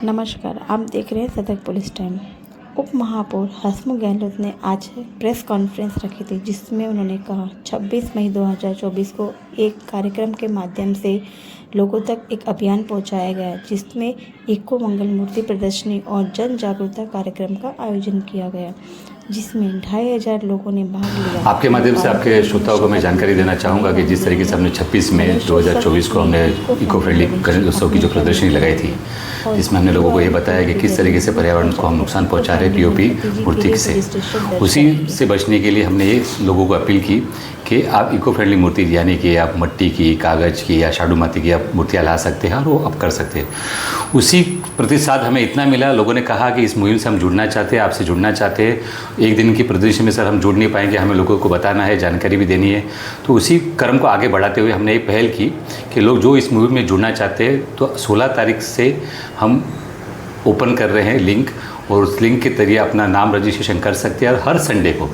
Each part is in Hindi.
नमस्कार, आप देख रहे हैं सतर्क पुलिस टाइम। उप महापौर हसमुख गहलोत ने आज प्रेस कॉन्फ्रेंस रखी थी, जिसमें उन्होंने कहा 26 मई 2024 को एक कार्यक्रम के माध्यम से लोगों तक एक अभियान पहुंचाया गया, जिसमें इको मंगल मूर्ति प्रदर्शनी और जन जागरूकता कार्यक्रम का आयोजन किया गया, जिसमें 2500 लोगों ने भाग लिया। आपके माध्यम से आपके श्रोताओं को मैं जानकारी देना चाहूँगा कि जिस तरीके से हमने 26 मई 2024 को हमने इको फ्रेंडली गणेश उत्सव की जो प्रदर्शनी लगाई थी, जिसमें हमने लोगों को ये बताया कि किस तरीके से पर्यावरण को हम नुकसान पहुंचा रहे हैं पीओपी मूर्ति से, उसी से बचने के लिए हमने ये लोगों को अपील की कि आप इको फ्रेंडली मूर्ति यानी कि आप मिट्टी की, कागज़ की या शाडू माती की आप मूर्तियाँ ला सकते हैं और वो आप कर सकते हैं। उसी प्रतिसाद हमें इतना मिला, लोगों ने कहा कि इस मुहिम से हम जुड़ना चाहते हैं, आपसे जुड़ना चाहते हैं। एक दिन की प्रदर्शनी में सर हम जुड़ नहीं पाएंगे, हमें लोगों को बताना है, जानकारी भी देनी है। तो उसी क्रम को आगे बढ़ाते हुए हमने ये पहल की कि लोग जो इस मुहिम में जुड़ना चाहते हैं, तो 16 तारीख से हम ओपन कर रहे हैं लिंक, और उस लिंक के जरिए अपना नाम रजिस्ट्रेशन कर सकते हैं। और हर संडे को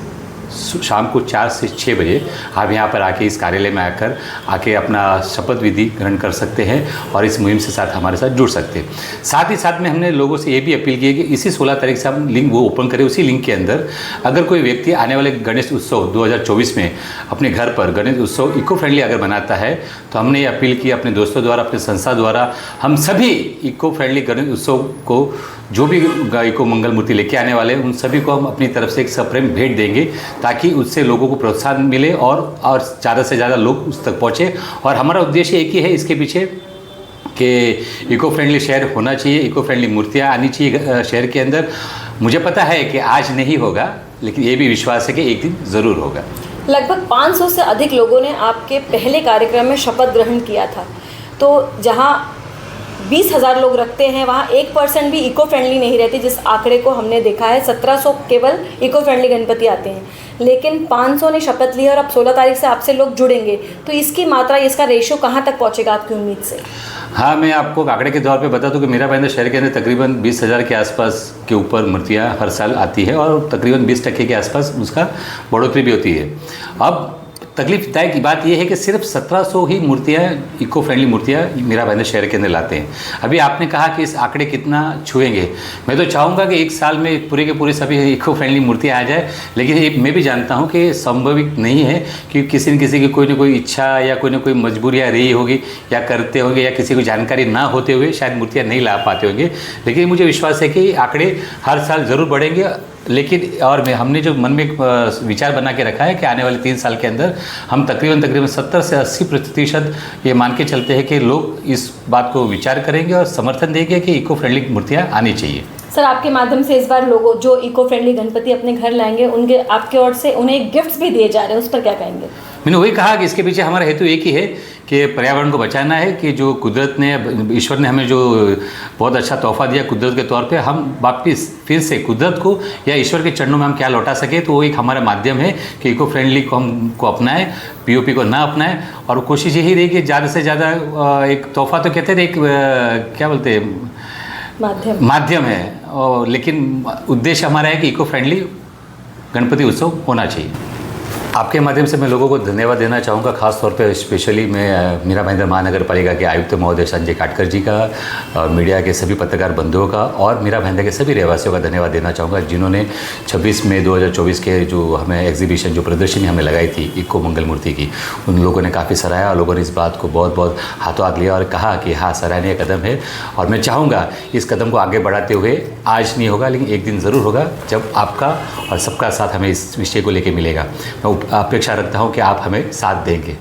शाम को 4 से 6 बजे आप यहाँ पर आके इस कार्यालय में आके अपना शपथ विधि ग्रहण कर सकते हैं और इस मुहिम से साथ हमारे साथ जुड़ सकते हैं। साथ ही साथ में हमने लोगों से ये भी अपील की है कि इसी 16 तारीख से हम लिंक वो ओपन करें। उसी लिंक के अंदर अगर कोई व्यक्ति आने वाले गणेश उत्सव 2024 में अपने घर पर गणेश उत्सव इको फ्रेंडली अगर बनाता है, तो हमने ये अपील की अपने दोस्तों द्वारा, अपने संस्था द्वारा, हम सभी इको फ्रेंडली गणेश उत्सव को जो भी इको मंगल मूर्ति लेके आने वाले हैं उन सभी को हम अपनी तरफ से एक सप्रेम भेंट देंगे, ताकि उससे लोगों को प्रोत्साहन मिले और ज़्यादा से ज़्यादा लोग उस तक पहुँचे। और हमारा उद्देश्य एक ही है इसके पीछे कि इको फ्रेंडली शहर होना चाहिए, इको फ्रेंडली मूर्तियाँ आनी चाहिए शहर के अंदर। मुझे पता है कि आज नहीं होगा, लेकिन ये भी विश्वास है कि एक दिन ज़रूर होगा। लगभग 500 से अधिक लोगों ने आपके पहले कार्यक्रम में शपथ ग्रहण किया था, तो जहाँ 20,000 लोग रखते हैं वहाँ 1% भी इको फ्रेंडली नहीं रहती। जिस आंकड़े को हमने देखा है 1700 केवल इको फ्रेंडली गणपति आते हैं, लेकिन 500 ने शपथ ली है और अब 16 तारीख से आपसे लोग जुड़ेंगे, तो इसकी मात्रा, इसका रेशियो कहाँ तक पहुँचेगा आपकी उम्मीद से? हाँ, मैं आपको आंकड़े के तौर पे बता दूं कि मेरा भाईंदर शहर के अंदर तकरीबन 20,000 के आसपास के ऊपर मूर्तियाँ हर साल आती है और तकरीबन 20% के आसपास उसका बढ़ोतरी भी होती है। अब तकलीफदायक की बात यह है कि सिर्फ 1700 ही मूर्तियाँ, इको फ्रेंडली मूर्तियाँ मेरा भाईंदर शहर के अंदर लाते हैं। अभी आपने कहा कि इस आंकड़े कितना छुएंगे, मैं तो चाहूँगा कि एक साल में पूरे के पूरे सभी इको फ्रेंडली मूर्तियाँ आ जाए, लेकिन मैं भी जानता हूँ कि संभवित नहीं है, कि किसी न किसी की कोई ना कोई इच्छा या कोई ना कोई मजबूरियाँ रही होगी या करते होंगे, या किसी को जानकारी ना होते हुए शायद मूर्तियाँ नहीं ला पाते होंगे। लेकिन मुझे विश्वास है कि आंकड़े हर साल ज़रूर बढ़ेंगे। लेकिन और हमने जो मन में एक विचार बना के रखा है कि आने वाले 3 साल के अंदर हम तकरीबन 70 से 80% ये मान के चलते हैं कि लोग इस बात को विचार करेंगे और समर्थन देंगे कि इको फ्रेंडली मूर्तियाँ आनी चाहिए। सर, आपके माध्यम से इस बार लोगों जो इको फ्रेंडली गणपति अपने घर लाएंगे, उनके आपके ओर से उन्हें गिफ्ट्स भी दिए जा रहे हैं, उस पर क्या कहेंगे? मैंने वही कहा कि इसके पीछे हमारा हेतु एक ही है कि पर्यावरण को बचाना है, कि जो कुदरत ने, ईश्वर ने हमें जो बहुत अच्छा तोहफा दिया कुदरत के तौर पे, हम वापस फिर से कुदरत को या ईश्वर के चरणों में हम क्या लौटा सके। तो वो एक हमारा माध्यम है कि इको फ्रेंडली को हम को अपनाएं, पीओपी को ना अपनाएं। और कोशिश यही रही कि ज़्यादा से ज़्यादा एक तोहफा तो कहते थे, एक क्या बोलते हैं, माध्यम है, और लेकिन उद्देश्य हमारा है कि इको फ्रेंडली गणपति उत्सव होना चाहिए। आपके माध्यम से मैं लोगों को धन्यवाद देना चाहूँगा, खास तौर पे स्पेशली मैं मीरा भाईंदर महानगर पालिका के आयुक्त महोदय संजय काटकर जी का, मीडिया के सभी पत्रकार बंधुओं का और मीरा भाईंदर के सभी रहवासियों का धन्यवाद देना चाहूँगा, जिन्होंने 26 मई 2024 के जो हमें एग्जीबिशन, जो प्रदर्शनी हमें लगाई थी इको मंगल मूर्ति की, उन लोगों ने काफ़ी सराहा और लोगों ने इस बात को बहुत बहुत हाथों हाथ लिया और कहा कि हाँ, सराहनीय कदम है। और मैं चाहूँगा इस कदम को आगे बढ़ाते हुए, आज नहीं होगा लेकिन एक दिन ज़रूर होगा जब आपका और सबका साथ हमें इस विषय को लेकर मिलेगा। मैं अपेक्षा रखता हूँ कि आप हमें साथ देंगे।